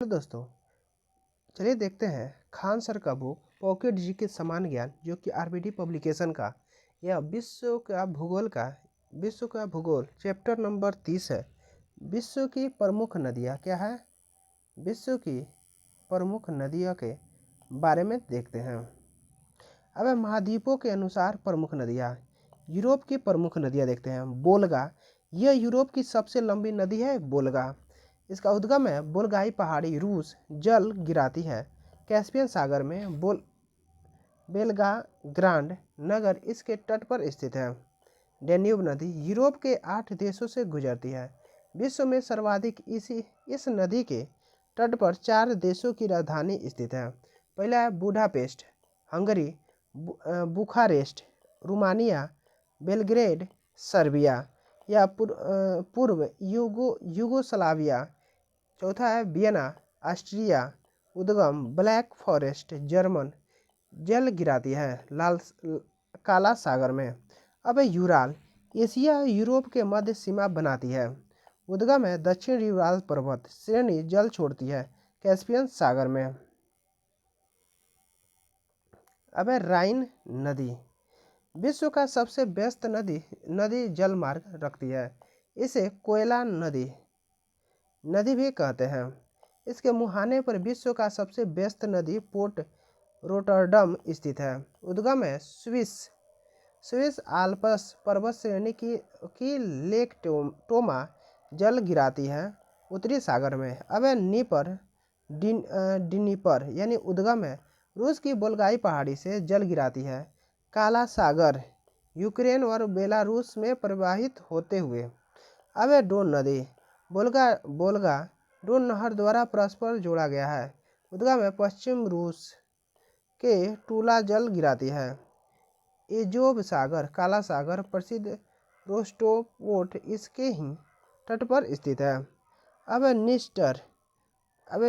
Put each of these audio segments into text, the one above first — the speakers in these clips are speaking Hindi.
तो दोस्तों, चलिए देखते हैं खान सर का बुक पॉकेट जी के समान ज्ञान, जो कि आरबीडी पब्लिकेशन का यह विश्व का भूगोल चैप्टर नंबर 30 है। विश्व की प्रमुख नदियाँ क्या है? विश्व की प्रमुख नदियों के बारे में देखते हैं। अब महाद्वीपों के अनुसार प्रमुख नदियाँ, यूरोप की प्रमुख नदियाँ देखते हैं। बोलगा, यह यूरोप की सबसे लंबी नदी है। बोलगा, इसका उद्गम है बोलगाई पहाड़ी, रूस जल गिराती है कैस्पियन सागर में। बेलगा ग्रांड नगर इसके तट पर स्थित है। डेन्यूब नदी यूरोप के 8 देशों से गुजरती है। विश्व में सर्वाधिक इस नदी के तट पर 4 देशों की राजधानी स्थित है। पहला है Budapest Hungary, Bucharest Romania, Belgrade Serbia या पूर्व यूगोस्लाविया। चौथा है वियना ऑस्ट्रिया, उद्गम ब्लैक फॉरेस्ट जर्मन, जल गिराती है काला सागर में। अब यूराल, एशिया यूरोप के मध्य सीमा बनाती है। उद्गम है दक्षिण यूराल पर्वत श्रेणी, जल छोड़ती है कैस्पियन सागर में। अब राइन नदी, विश्व का सबसे व्यस्त नदी जल मार्ग रखती है। इसे कोयला नदी भी कहते हैं। इसके मुहाने पर विश्व का सबसे व्यस्त नदी पोर्ट रोटरडम स्थित है। उद्गम है स्विस आल्प्स पर्वत श्रेणी की लेक टोमा, जल गिराती है उत्तरी सागर में। अब डिनीपर यानी उद्गम है रूस की बोल्गाई पहाड़ी से, जल गिराती है काला सागर यूक्रेन और बेलारूस में प्रवाहित होते हुए। अब डोन नदी, बोल्गा डोन नहर द्वारा परस्पर जोड़ा गया है। उद्गम है पश्चिम रूस के टूला, जल गिराती है एजोब सागर काला सागर प्रसिद्ध रोस्टोपोर्ट इसके ही तट पर स्थित है। अब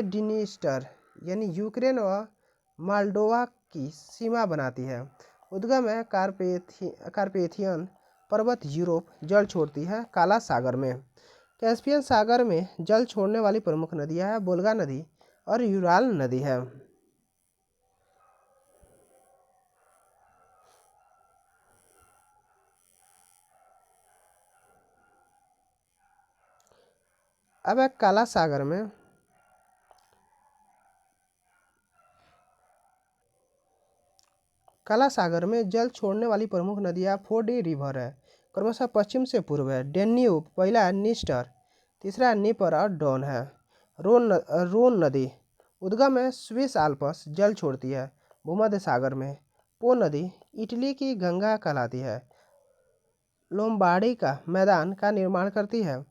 डिनीस्टर यानी यूक्रेन व माल्डोवा की सीमा बनाती है। उद्गम है कार्पेथियन पर्वत यूरोप, जल छोड़ती है काला सागर में। कैस्पियन सागर में जल छोड़ने वाली प्रमुख नदियां हैं बोल्गा नदी और यूराल नदी है। अब काला सागर में जल छोड़ने वाली प्रमुख नदियां फोर्डी रिवर है, क्रमशः पश्चिम से पूर्व है। डेन्यूब पहला है निस्टर, तीसरा है नीपर और डॉन है। रोन नदी, उद्गम है स्विस आल्प्स, जल छोड़ती है भूमध्य सागर में। पो नदी इटली की गंगा कहलाती है, लोम्बार्डी का मैदान का निर्माण करती है।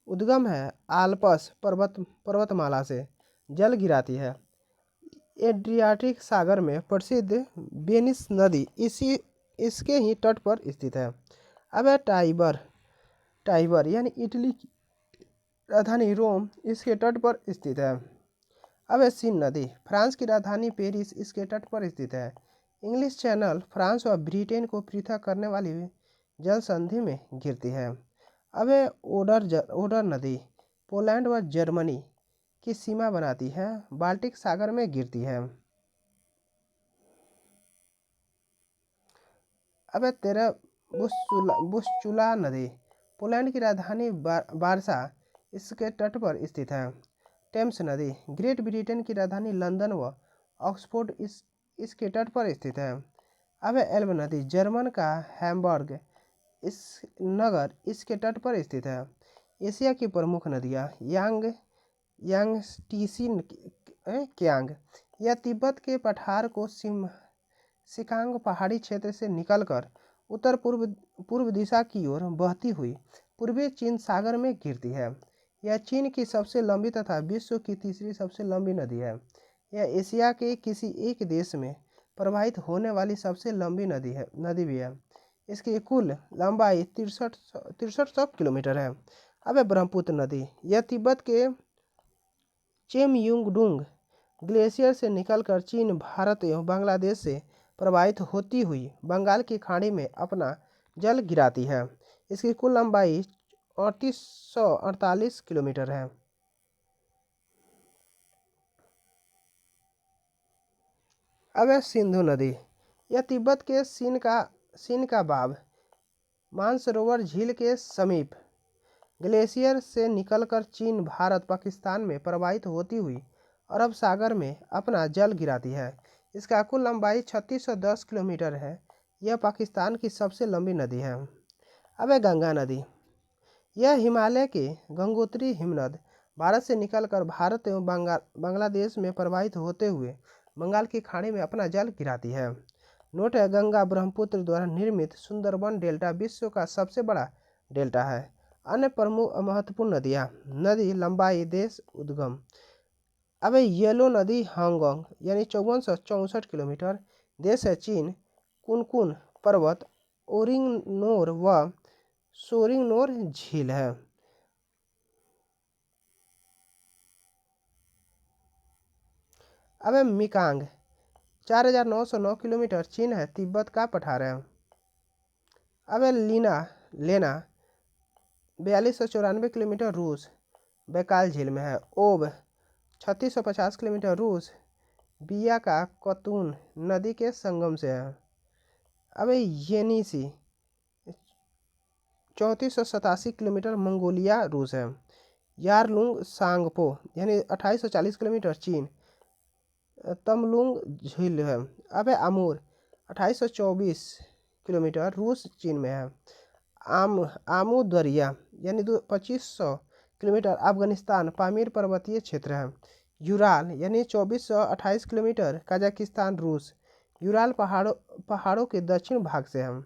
उद्गम है आल्प्स पर्वतमाला से, जल गिराती है एड्रियाटिक सागर में। प्रसिद्ध वेनिस नदी इसके ही तट पर स्थित है। अब है टाइबर यानी इटली की राजधानी रोम इसके तट पर स्थित है। अब है सीन नदी, फ्रांस की राजधानी पेरिस इसके तट पर स्थित है। इंग्लिश चैनल फ्रांस और ब्रिटेन को पृथक करने वाली जल संधि में गिरती है। अब है ओडर नदी, पोलैंड व जर्मनी की सीमा बनाती है, बाल्टिक सागर में गिरती है। अब है बुसचुला नदी, पोलैंड की राजधानी वारसा इसके तट पर स्थित है। टेम्स नदी, ग्रेट ब्रिटेन की राजधानी लंदन व ऑक्सफोर्ड इसके तट पर स्थित है। अब है एल्ब नदी, जर्मन का हैम्बर्ग इस नगर इसके तट पर स्थित है। एशिया की प्रमुख नदियाँ यांगटीसी क्यांग, यह तिब्बत के पठार को सिकांग पहाड़ी क्षेत्र से निकलकर उत्तर पूर्व दिशा की ओर बहती हुई पूर्वी चीन सागर में गिरती है। यह चीन की सबसे लंबी तथा विश्व की तीसरी सबसे लंबी नदी है। यह एशिया के किसी एक देश में प्रवाहित होने वाली सबसे लंबी नदी भी है। इसकी कुल लंबाई 6300 किलोमीटर है। अब ब्रह्मपुत्र नदी, यह तिब्बत के चेमयुंगडुंग ग्लेशियर से निकलकर चीन, भारत एवं बांग्लादेश से प्रवाहित होती हुई बंगाल की खाड़ी में अपना जल गिराती है। इसकी कुल लंबाई 3848 किलोमीटर है। अब है सिंधु नदी। यह तिब्बत के सीन का बाब मानसरोवर झील के समीप ग्लेशियर से निकलकर चीन, भारत, पाकिस्तान में प्रवाहित होती हुई अरब सागर में अपना जल गिराती है। इसका कुल लंबाई 3610 किलोमीटर है। यह पाकिस्तान की सबसे लंबी नदी है। अब है गंगा नदी। यह हिमालय के गंगोत्री हिमनद भारत से निकलकर भारत एवं बांग्लादेश में प्रवाहित होते हुए बंगाल की खाड़ी में अपना जल गिराती है। नोट है, गंगा ब्रह्मपुत्र द्वारा निर्मित सुंदरबन डेल्टा विश्व का सबसे बड़ा डेल्टा है। अन्य प्रमुख महत्वपूर्ण नदियाँ। नदी लंबाई, देश, उद्गम। अब येलो नदी हांगकांग यानी 5464 किलोमीटर। देश है चीन। कुनकुन पर्वत, ओरिंगनोर व सोरिंगनोर झील है। अब मिकांग 4909 किलोमीटर। चीन है, तिब्बत का पठार है। अब लेना 4294 किलोमीटर। रूस, बैकाल झील में है। ओब 3650 किलोमीटर। रूस, बिया का कतून नदी के संगम से है। अब येनिसी 3487 किलोमीटर। मंगोलिया, रूस है। यारलुंग सांगपो यानी 2840 किलोमीटर। चीन, तमलुंग झील है। अब अमूर 2824 किलोमीटर। रूस, चीन में है। आमू दरिया यानी 2500 किलोमीटर। अफगानिस्तान, पामीर पर्वतीय क्षेत्र है। यूराल यानी 2428 किलोमीटर। कजाकिस्तान, रूस, यूराल पहाड़ों के दक्षिण भाग से है।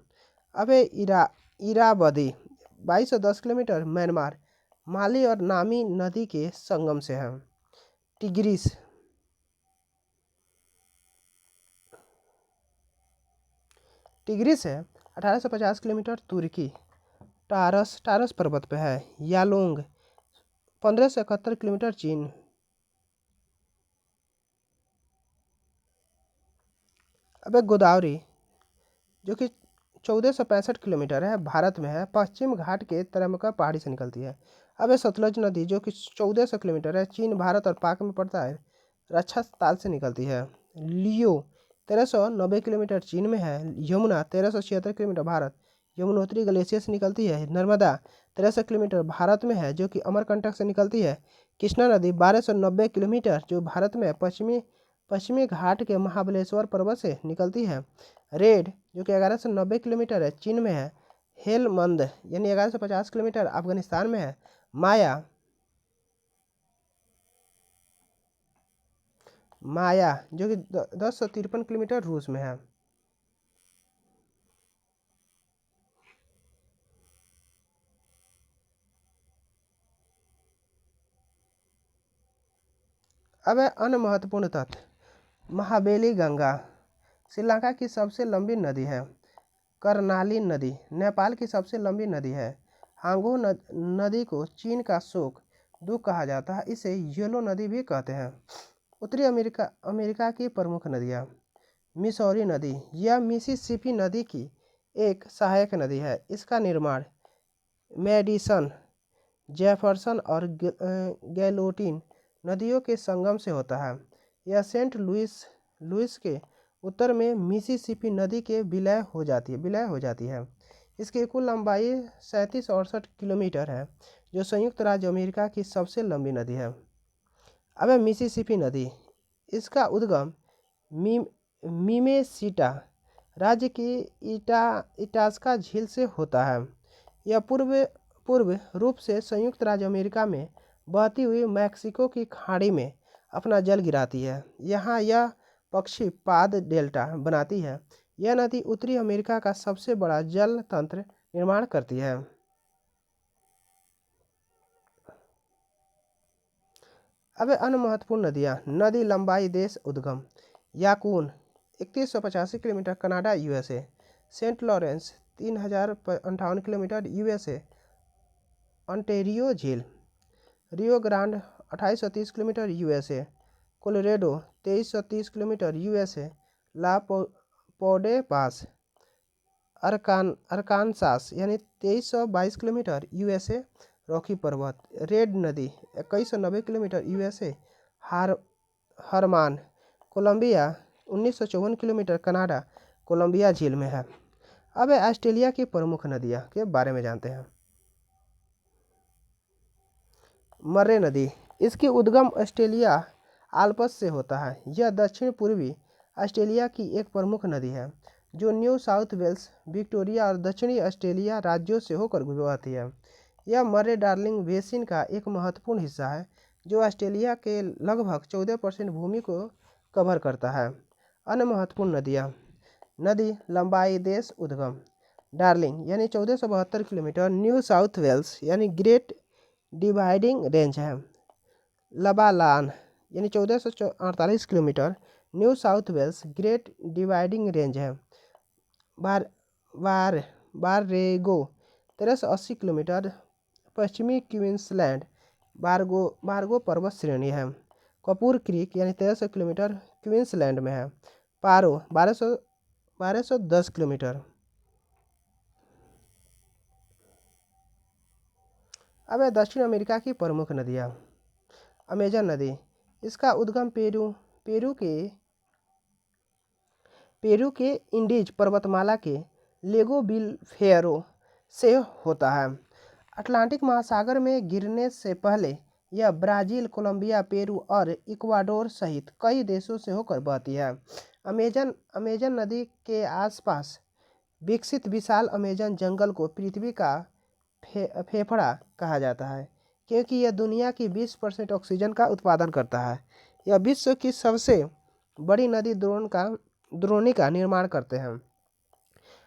अब इरावदी 2210 किलोमीटर। म्यांमार, माली और नामी नदी के संगम से है। टिग्रिस है 1850 किलोमीटर। तुर्की, टारस पर्वत पे है। यालोंग 1571 किलोमीटर। चीन। अब गोदावरी जो कि 1465 किलोमीटर है, भारत में है। पश्चिम घाट के तरमका पहाड़ी से निकलती है। अब सतलज नदी जो कि 1400 किलोमीटर है। चीन, भारत और पाक में पड़ता है। रक्षा ताल से निकलती है। लियो 1390 किलोमीटर। चीन में है। यमुना 1376 किलोमीटर। भारत, यमुनोत्री ग्लेशियर से निकलती है। नर्मदा 63 किलोमीटर। भारत में है, जो कि अमरकंटक से निकलती है। कृष्णा नदी 1290 किलोमीटर, जो भारत में पश्चिमी घाट के महाबलेश्वर पर्वत से निकलती है। रेड जो कि 1190 किलोमीटर है, चीन में है। हेलमंद यानी 1150 किलोमीटर, अफगानिस्तान में है। माया जो कि 1053 किलोमीटर, रूस में है। अब अन्य महत्वपूर्ण तथ्य। महाबेली गंगा श्रीलंका की सबसे लंबी नदी है। करनाली नदी नेपाल की सबसे लंबी नदी है। हांगो नदी को चीन का शोक दुख कहा जाता है। इसे येलो नदी भी कहते हैं। उत्तरी अमेरिका की प्रमुख नदियाँ। मिसौरी नदी, यह मिसिसिपी नदी की एक सहायक नदी है। इसका निर्माण मेडिसन, जेफरसन और गैलोटिन नदियों के संगम से होता है। यह सेंट लुइस के उत्तर में मिसिसिपी नदी के विलय हो जाती है। इसकी कुल लंबाई 3768 किलोमीटर है, जो संयुक्त राज्य अमेरिका की सबसे लंबी नदी है। अब मिसिसिपी नदी, इसका उद्गम मिमेसिटा राज्य की इटास्का झील से होता है। यह पूर्व रूप से संयुक्त राज्य अमेरिका में बहती हुई मैक्सिको की खाड़ी में अपना जल गिराती है। यहाँ यह पक्षीपाद डेल्टा बनाती है। यह नदी उत्तरी अमेरिका का सबसे बड़ा जल तंत्र निर्माण करती है। अब अन्य महत्वपूर्ण नदियाँ। नदी लंबाई, देश, उद्गम। Yukon 3185 kilometre, Canada, USA. Saint Lawrence 3058 kilometre, USA, Ontario झील। Rio Grande 2830 kilometre, USA. Colorado 2330 kilometre, USA. ला पोडे पास अरकानसास यानी 2322 किलोमीटर, यूएसए। रॉकी पर्वत। रेड नदी 2190 किलोमीटर, यूएसए। हरमान, कोलंबिया 1954 किलोमीटर कनाडा कोलंबिया झील में है। अब ऑस्ट्रेलिया की प्रमुख नदियाँ के बारे में जानते हैं। मर्रे नदी, इसकी उद्गम ऑस्ट्रेलिया आल्प्स से होता है। यह दक्षिण पूर्वी ऑस्ट्रेलिया की एक प्रमुख नदी है जो न्यू साउथ वेल्स, विक्टोरिया और दक्षिणी ऑस्ट्रेलिया राज्यों से होकर बहती है। यह मर्रे डार्लिंग बेसिन का एक महत्वपूर्ण हिस्सा है जो ऑस्ट्रेलिया के लगभग 14% भूमि को कवर करता है। अन्य महत्वपूर्ण नदियाँ। नदी लंबाई देश उद्गम डार्लिंग यानी 1472 किलोमीटर न्यू साउथ वेल्स यानी ग्रेट डिवाइडिंग रेंज है। लबालान यानी 1448 kilometre New South Wales Great Dividing Range है। बारेगो 1380 किलोमीटर पश्चिमी क्वींसलैंड बारगो पर्वत श्रेणी है। कपूर क्रीक यानी 1300 किलोमीटर क्वींसलैंड में है। पारो 1210 किलोमीटर। अब दक्षिण अमेरिका की प्रमुख नदियाँ। अमेजन नदी, इसका उद्गम पेरू के इंडीज पर्वतमाला के लेगो बिल फेरो से होता है। अटलांटिक महासागर में गिरने से पहले यह ब्राज़ील, कोलंबिया, पेरू और इक्वाडोर सहित कई देशों से होकर बहती है। अमेजन नदी के आसपास विकसित विशाल अमेजन जंगल को पृथ्वी का फेफड़ा कहा जाता है क्योंकि यह दुनिया की 20% ऑक्सीजन का उत्पादन करता है। यह विश्व की सबसे बड़ी नदी द्रोणी का निर्माण करते हैं।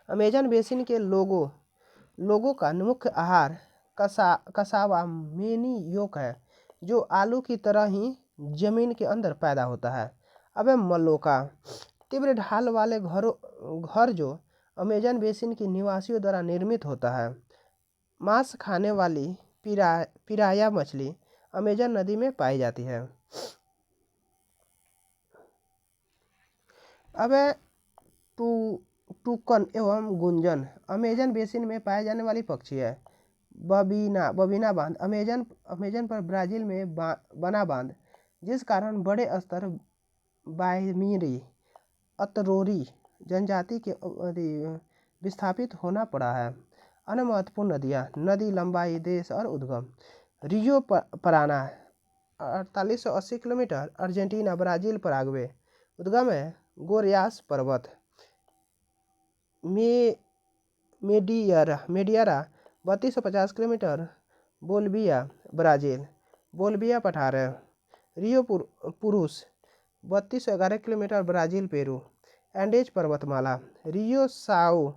अमेजन बेसिन के लोगों का मुख्य आहार कसावा मेनियोक है जो आलू की तरह ही जमीन के अंदर पैदा होता है। अब मलोका, तीव्र ढाल वाले घर जो अमेजन बेसिन के निवासियों द्वारा निर्मित होता है। मांस खाने वाली पिराया मछली अमेजन नदी में पाई जाती है। अब टूकन एवं गुंजन अमेजन बेसिन में पाए जाने वाली पक्षी है। बबीना बांध अमेजन पर ब्राज़ील में बना बांध जिस कारण बड़े स्तर बायमीरी अतरोरी जनजाति के विस्थापित होना पड़ा है। अन्य महत्वपूर्ण नदियाँ। नदी लंबाई देश और उद्गम। Rio Parana 4880 kilometre Argentina, Brazil, Paraguay. उद्गम है गोरियास पर्वत। Madeira 3250 kilometre Bolivia, Brazil. Bolivia पठार है। रियो पुरुष 3211 किलोमीटर ब्राज़ील, पेरू। एंडेज पर्वतमाला Rio Sao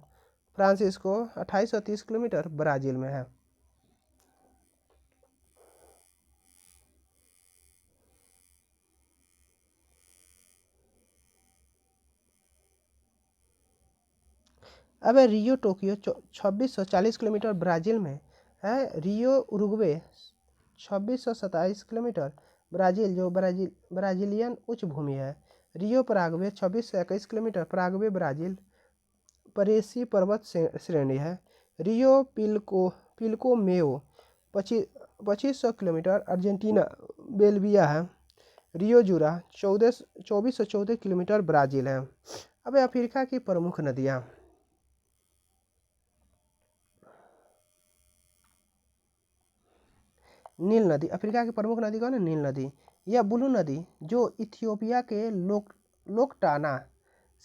Francisco 2830 kilometre Brazil में है। अब रियो टोक्यो 2640 किलोमीटर ब्राज़ील में है। रियो उरुग्वे 2627 किलोमीटर ब्राज़ील जो ब्राज़ीलियन उच्च भूमि है। रियो पराग्वे 2621 किलोमीटर पराग्वे, ब्राज़ील परेसी पर्वत श्रेणी है। रियो पिल्को मेयो 2500 किलोमीटर अर्जेंटीना, बोलिविया है। रियो जुरा 2414 किलोमीटर ब्राज़ील है। अब अफ्रीका की प्रमुख नदियाँ। नील नदी, अफ्रीका की प्रमुख नदी कौन है? नील नदी। यह ब्लू नदी जो इथियोपिया के लोकटाना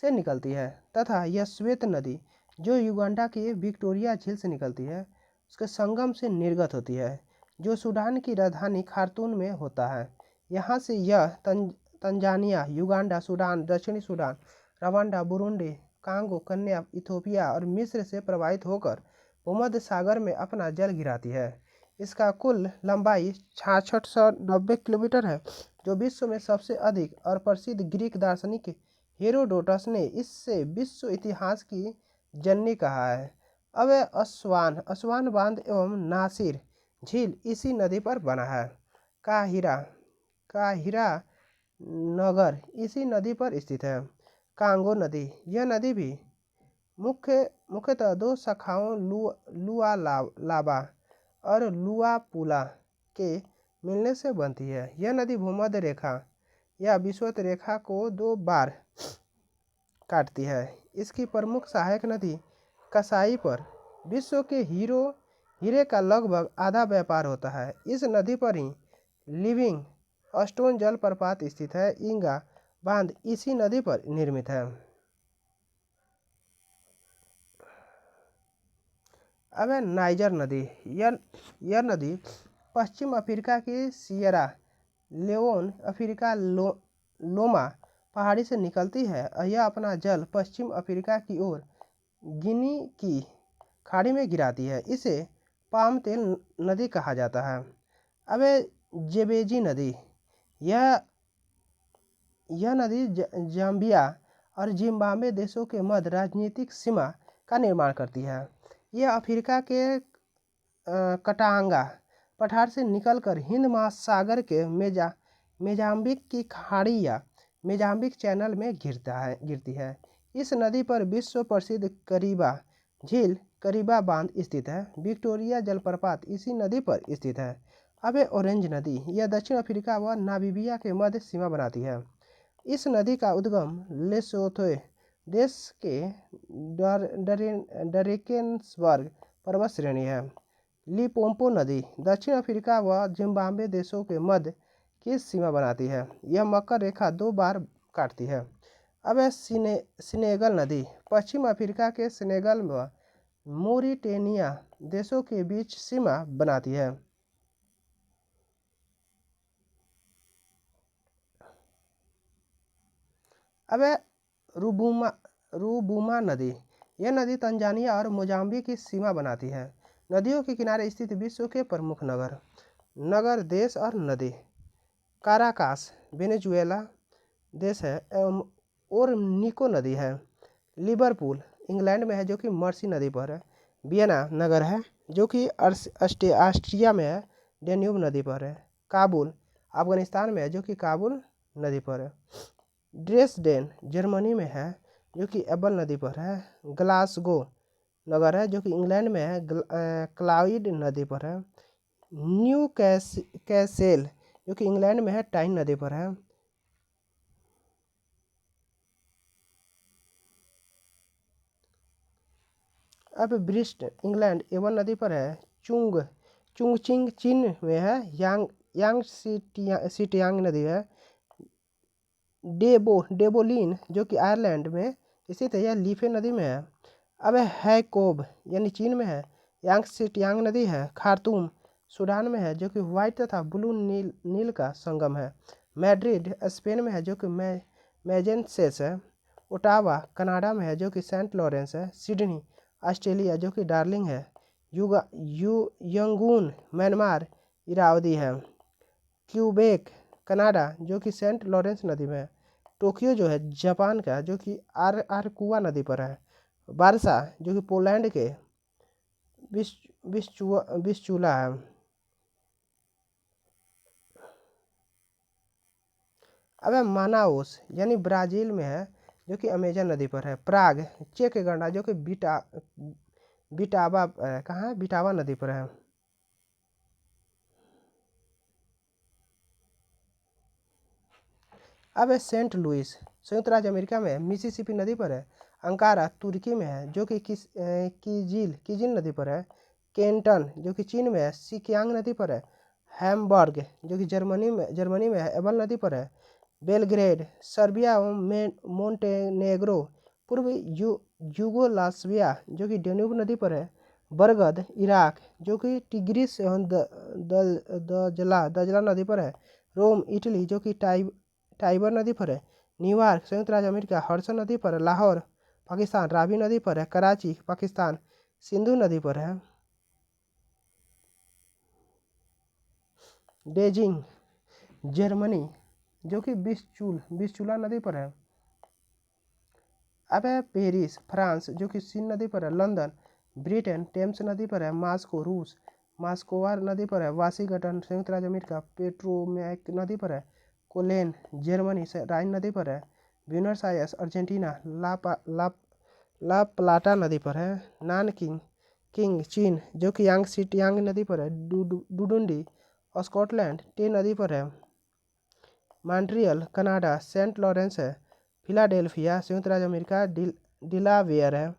से निकलती है तथा यह श्वेत नदी जो युगांडा के विक्टोरिया झील से निकलती है उसके संगम से निर्गत होती है जो सूडान की राजधानी खार्तूम में होता है। यहाँ से यह तंजानिया, युगांडा, सूडान, दक्षिणी सूडान, रवांडा, बुरुंडी, कांगो, कन्या, इथियोपिया और मिस्र से प्रवाहित होकर भूमध्य सागर में अपना जल गिराती है। इसका कुल लंबाई 6690 किलोमीटर है जो विश्व में सबसे अधिक और प्रसिद्ध ग्रीक दार्शनिक हेरोडोटस ने इससे विश्व इतिहास की जननी कहा है। अब अस्वान बांध एवं नासिर झील इसी नदी पर बना है। काहिरा नगर इसी नदी पर स्थित है। कांगो नदी, यह नदी भी मुख्यतः दो शाखाओं लुआलाबा और लुआपुला के मिलने से बनती है। यह नदी भूमध्य रेखा या विषुवत रेखा को 2 बार काटती है। इसकी प्रमुख सहायक नदी कसाई पर विश्व के हीरे का लगभग आधा व्यापार होता है। इस नदी पर ही लिविंग स्टोन जलप्रपात स्थित है। इंगा बांध इसी नदी पर निर्मित है। अब है नाइजर नदी। यह नदी पश्चिम अफ्रीका की सियरा लेओन अफ्रीका लोमा पहाड़ी से निकलती है। यह अपना जल पश्चिम अफ्रीका की ओर गिनी की खाड़ी में गिराती है। इसे पाम तेल नदी कहा जाता है। अब जेबेजी नदी। यह नदी जाम्बिया और जिम्बाब्वे देशों के मध्य राजनीतिक सीमा का निर्माण करती है। यह अफ्रीका के कटांगा पठार से निकलकर हिंद महासागर के मोजाम्बिक की खाड़ी या मोजाम्बिक चैनल में गिरती है। इस नदी पर विश्व प्रसिद्ध करीबा झील करीबा बांध स्थित है। विक्टोरिया जलप्रपात इसी नदी पर स्थित है। अब ऑरेंज नदी। यह दक्षिण अफ्रीका व नामीबिया के मध्य सीमा बनाती है। इस नदी का उद्गम लेसोथो देश के डरेकेन्सबर्ग पर्वत श्रेणी है। लिपोम्पो नदी दक्षिण अफ्रीका व जिम्बाब्वे देशों के मध्य की सीमा बनाती है। यह मकर रेखा 2 बार काटती है। अब सेनेगल नदी पश्चिम अफ्रीका के सेनेगल व मोरिटेनिया देशों के बीच सीमा बनाती है। अब रुबुमा नदी। यह नदी तंजानिया और मोजाम्बिक की सीमा बनाती है। नदियों के किनारे स्थित विश्व के प्रमुख नगर देश और नदी काराकास वेनेजुएला देश है और निको नदी है। लिवरपूल इंग्लैंड में है जो कि मर्सी नदी पर है। वियना नगर है जो कि ऑस्ट्रिया में है, डेन्यूब नदी पर है। काबुल अफगानिस्तान में है जो कि काबुल नदी पर है। ड्रेसडेन जर्मनी में है जो कि एबल नदी पर है। ग्लासगो नगर है जो कि इंग्लैंड में है, क्लाइड नदी पर है। न्यू कैसेल जो कि इंग्लैंड में है, टाइन नदी पर है। अब ब्रिस्ट इंग्लैंड एवन नदी पर है। चुंगचिंग चीन में है। यांगसिटियांग नदी है। डेबोलिन जो कि आयरलैंड में स्थित है, यह लीफे नदी में है। अब हैकोब यानी चीन में है। यांगसिटियांग नदी है। खार्तूम सूडान में है जो कि व्हाइट तथा ब्लू नील का संगम है। मैड्रिड स्पेन में है जो कि मैजेंसेस है। ओटावा कनाडा में है जो कि सेंट लॉरेंस है। सिडनी ऑस्ट्रेलिया जो कि डार्लिंग है। यंगून म्यांमार इरावदी है। क्यूबेक कनाडा जो कि सेंट लॉरेंस नदी में है। टोक्यो जो है जापान का जो कि आरकुआ नदी पर है। वारसा जो कि पोलैंड के विस्चूला है। अब मानाउस यानी ब्राज़ील में है जो कि अमेजन नदी पर है। प्राग चेक गणना जो कि बिटावा कहाँ है, बिटावा नदी पर है। अब है सेंट लुइस संयुक्त राज्य अमेरिका में है, मिसिसिपी नदी पर है। अंकारा तुर्की में है जो कि कीजिल नदी पर है। केंटन जो कि चीन में है, सिकियांग नदी पर है। हैम्बर्ग जो कि जर्मनी में है, एबल नदी पर है। बेलग्रेड सर्बिया एवं मोंटेनेग्रो पूर्व यूगोस्लाविया जो कि डेन्यूब नदी पर है। बरगद इराक जो कि टिग्रिस एवं दजला नदी पर है। रोम इटली जो कि टाइबर नदी पर है। न्यूयॉर्क संयुक्त राज्य अमेरिका हडसन नदी पर है। लाहौर पाकिस्तान रावी नदी पर है। कराची पाकिस्तान सिंधु नदी पर है। बेजिंग जर्मनी जो कि बिस्चुला नदी पर है। अब है पेरिस फ्रांस जो कि सीन नदी पर है। लंदन ब्रिटेन टेम्स नदी पर है। मास्को रूस मास्कोवा नदी पर है। वाशिंगटन संयुक्त राज्य अमेरिका पेट्रोमैक नदी पर है। कोलेन जर्मनी राइन नदी पर है। ब्यूनस आयर्स अर्जेंटीना ला प्लाटा नदी पर है। नानकिंग चीन जो कि यांगसिटियांग नदी पर है। डुडुंडी स्कॉटलैंड टे नदी पर है। मॉन्ट्रियल कनाडा सेंट लॉरेंस है। फिलाडेल्फिया संयुक्त राज्य अमेरिका, डिलावेयर है।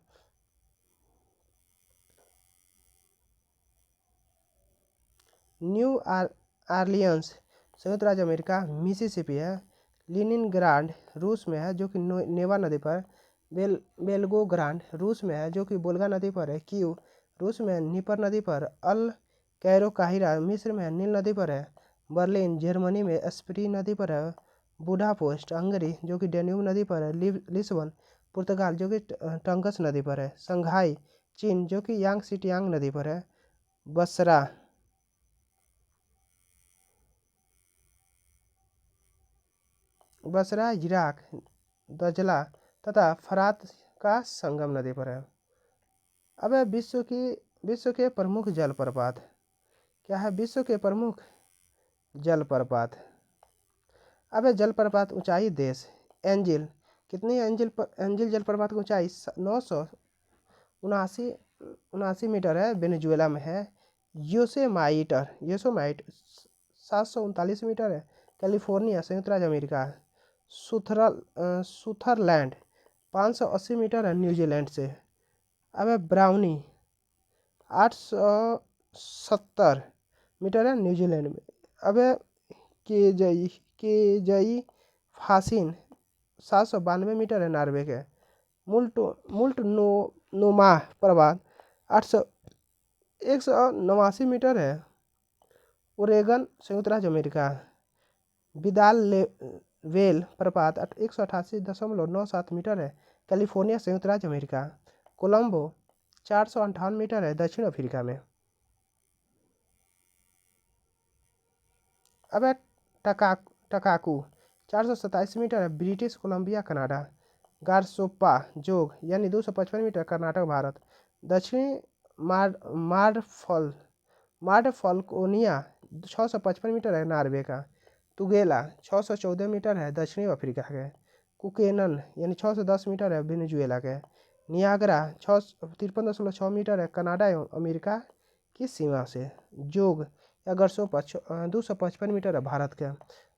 न्यू आर्लियंस संयुक्त राज्य अमेरिका, मिसिसिपी है। लिनिनग्राड रूस में है जो कि नेवा नदी पर। बेल्गोग्राड रूस में है जो कि वोल्गा नदी पर है। कीव रूस में है नीपर नदी पर। अल कैरो काहिरा मिस्र में है नील नदी पर है। बर्लिन जर्मनी में स्प्री नदी पर है। बुडापेस्ट हंगरी जो कि डेन्यूब नदी पर है। लिस्बन पुर्तगाल जो कि टंगस नदी पर है। शंघाई चीन जो कि यांगसिटियांग नदी पर है। बसरा इराक दजला तथा फरात का संगम नदी पर है। अब है विश्व के प्रमुख जलप्रपात। क्या है विश्व के प्रमुख जलप्रपात? अब है जलप्रपात ऊंचाई देश। एंजिल कितनी एंजिल जलप्रपात की ऊंचाई 979 मीटर है, वेनेजुएला में है। योसेमाइट 739 मीटर है, कैलिफोर्निया संयुक्त राज्य अमेरिका। सुथरलैंड 580 मीटर है, न्यूजीलैंड से। अब है ब्राउनी 870 मीटर है, न्यूजीलैंड में। अब है केजई फासिन 792 मीटर है, नॉर्वे के। मुल्ट नोमा पर्वत 189 मीटर है, ओरेगन संयुक्त राज्य अमेरिका। विदाल वेल प्रपात 188.97 मीटर है, कैलिफोर्निया संयुक्त राज्य अमेरिका। कोलंबो 458 मीटर है, दक्षिण अफ्रीका में। अब है टकाकू 427 मीटर है, ब्रिटिश कोलंबिया कनाडा। गारसोप्पा जोग यानी 255 मीटर, कर्नाटक भारत। दक्षिणी मार्डफॉल्कोनिया 655 मीटर है, नॉर्वे का। तुगेला 614 मीटर है, दक्षिणी अफ्रीका के। कुकेनन यानी 610 मीटर है, वेनेजुएला के। नियाग्रा 53.6 मीटर है, कनाडा एवं अमेरिका की सीमा से। जोग या गरसोपा 255 मीटर है, भारत का।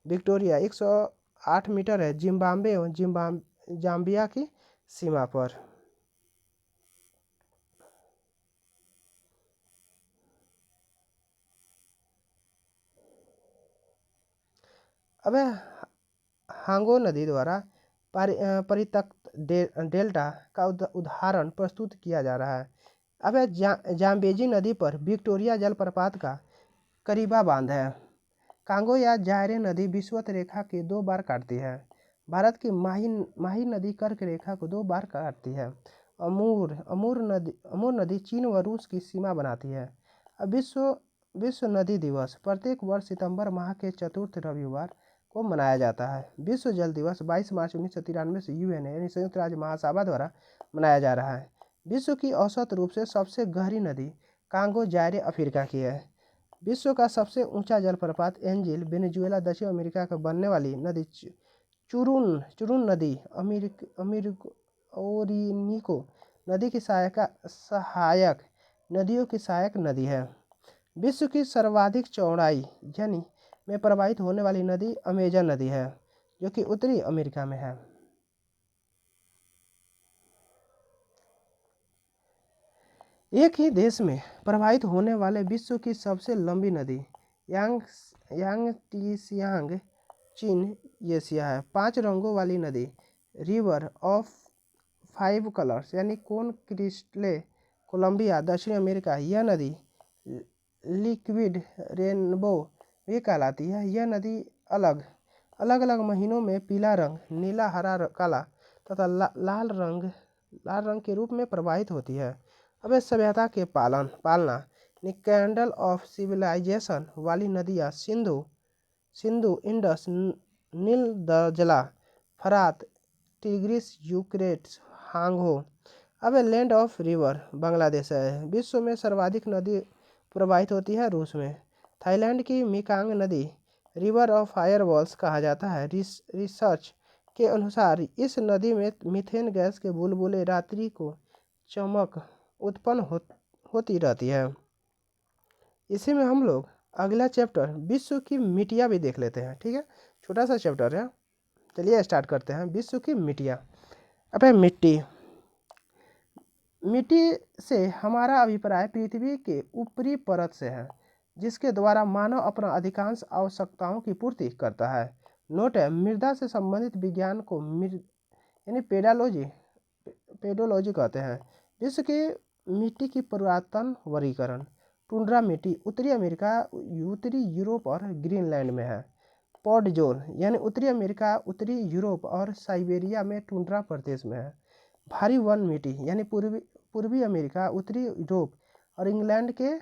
विक्टोरिया 108 मीटर है, जिम्बाब्वे एवं जाम्बिया की सीमा पर। अब हांगो नदी द्वारा परित्यक्त डेल्टा का उदाहरण प्रस्तुत किया जा रहा है। अब जाम्बेजी नदी पर विक्टोरिया जलप्रपात का करीबा बांध है। कांगो या जायरे नदी विषुवत रेखा के 2 बार काटती है। भारत की माही नदी कर्क रेखा को 2 बार काटती है। अमूर नदी चीन व रूस की सीमा बनाती है। अब विश्व नदी दिवस प्रत्येक वर्ष सितंबर माह के चतुर्थ रविवार को मनाया जाता है। विश्व जल दिवस 22 मार्च 1993 से यूएन यानी संयुक्त राज्य महासभा द्वारा मनाया जा रहा है। विश्व की औसत रूप से सबसे गहरी नदी कांगो जायरे अफ्रीका की है। विश्व का सबसे ऊंचा जलप्रपात एंजिल वेनेजुएला, दक्षिण अमेरिका का बनने वाली नदी चुरुन नदी ओरिनिको नदी की सहायक नदियों की सहायक नदी है। विश्व की सर्वाधिक चौड़ाई यानी में प्रवाहित होने वाली नदी अमेजन नदी है जो कि उत्तरी अमेरिका में है। एक ही देश में प्रवाहित होने वाले विश्व की सबसे लंबी नदी यांगत्सियांग चीन एशिया है। 5 रंगों वाली नदी रिवर ऑफ 5 कलर्स यानी कोन क्रिस्टले कोलंबिया दक्षिण अमेरिका। यह नदी लिक्विड रेनबो भी कहलाती है। यह नदी अलग अलग महीनों में पीला रंग, नीला, हरा, काला तथा लाल रंग के रूप में प्रवाहित होती है। अब सभ्यता के पालना कैंडल ऑफ सिविलाइजेशन वाली नदियाँ सिंधु, इंडस, नील, दजला, फरात, टिग्रिस, यूफ्रेट्स, हांगो। अब लैंड ऑफ रिवर बांग्लादेश है। विश्व में सर्वाधिक नदी प्रवाहित होती है रूस में। थाईलैंड की मिकांग नदी रिवर ऑफ फायरवॉल्स कहा जाता है। रिसर्च के अनुसार इस नदी में मीथेन गैस के बुलबुले रात्रि को चमक उत्पन्न होती रहती है। इसी में हम लोग अगला चैप्टर विश्व की मिट्टियाँ भी देख लेते हैं। ठीक है, छोटा सा चैप्टर है। चलिए स्टार्ट करते हैं। विश्व की मिट्टियाँ। अब है मिट्टी। मिट्टी से हमारा अभिप्राय पृथ्वी के ऊपरी परत से है, जिसके द्वारा मानव अपना अधिकांश आवश्यकताओं की पूर्ति करता है। नोट है, मृदा से संबंधित विज्ञान को यानी पेडोलॉजी कहते हैं। विश्व की मिट्टी की पुरातन वर्गीकरण। टुंड्रा मिट्टी उत्तरी अमेरिका, उत्तरी यूरोप और ग्रीनलैंड में है। पॉड जोन यानी उत्तरी अमेरिका, उत्तरी यूरोप और साइबेरिया में टुंड्रा प्रदेश में है। भारी वन मिट्टी यानी पूर्वी अमेरिका, उत्तरी यूरोप और इंग्लैंड के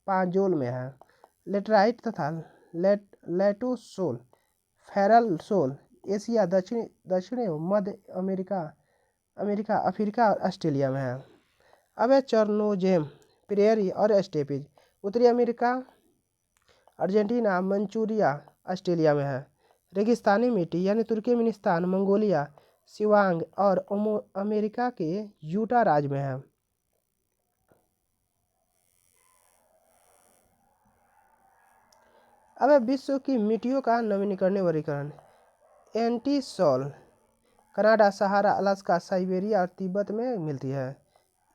पांजोल में है। लेटराइट तथा लेटोसोल, फेरल सोल एशिया, दक्षिण एवं मध्य अमेरिका, अफ्रीका और ऑस्ट्रेलिया में है। अब है चरनोजेम, प्रेयरी और स्टेपीज उत्तरी अमेरिका, अर्जेंटीना, मंचूरिया, ऑस्ट्रेलिया में है। रेगिस्तानी मिट्टी यानी तुर्कमेनिस्तान, मंगोलिया, शिवांग और अमेरिका के यूटा राज्य में है। अब विश्व की मिट्टियों का नवीनीकरणीय वर्गीकरण। एंटीसॉल कनाडा, सहारा, अलास्का, साइबेरिया और तिब्बत में मिलती है।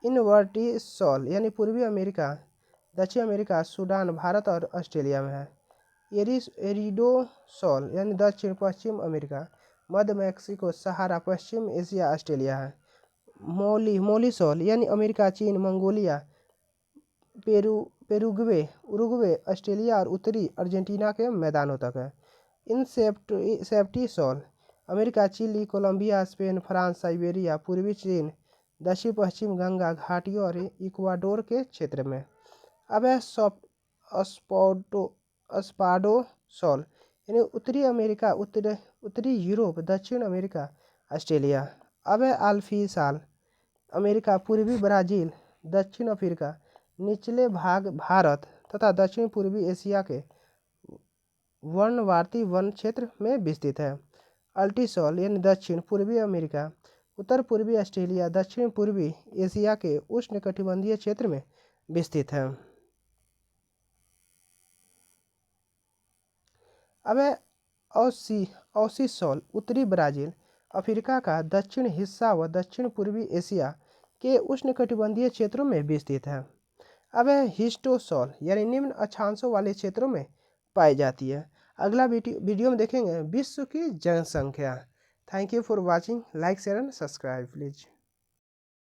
इनवर्टिसॉल यानी पूर्वी अमेरिका, दक्षिण अमेरिका, सूडान, भारत और ऑस्ट्रेलिया में है। एरिडोसॉल यानी दक्षिण पश्चिम अमेरिका, मध्य मैक्सिको, सहारा, पश्चिम एशिया, ऑस्ट्रेलिया है। मोलीसॉल यानी अमेरिका, चीन, मंगोलिया, उरुग्वे, ऑस्ट्रेलिया और उत्तरी अर्जेंटीना के मैदानों तक है। Inceptisol America, Chile, Colombia, Spain, France, Siberia, पूर्वी चीन, दक्षिण पश्चिम गंगा घाटियों और इक्वाडोर के क्षेत्र में। अब है स्पाडोसॉल यानी उत्तरी अमेरिका, उत्तरी यूरोप, दक्षिण अमेरिका, ऑस्ट्रेलिया। अब है अल्फीसाल अमेरिका, पूर्वी ब्राज़ील, दक्षिण अफ्रीका, निचले भाग भारत तथा दक्षिण पूर्वी एशिया के वर्णवाती वन क्षेत्र में विस्तृत है। अल्टीसॉल यानी दक्षिण पूर्वी अमेरिका, उत्तर पूर्वी ऑस्ट्रेलिया, दक्षिण पूर्वी एशिया के उष्णकटिबंधीय क्षेत्र में विस्तृत है। अब है ऑसीसॉल उत्तरी ब्राज़ील, अफ्रीका का दक्षिण हिस्सा व दक्षिण पूर्वी एशिया के उष्णकटिबंधीय क्षेत्रों में विस्तृत है। अब है हिस्टोसॉल यानी निम्न अक्षांशों वाले क्षेत्रों में पाई जाती है। अगला वीडियो में देखेंगे विश्व की जनसंख्या। Thank you for watching. Like share and subscribe please.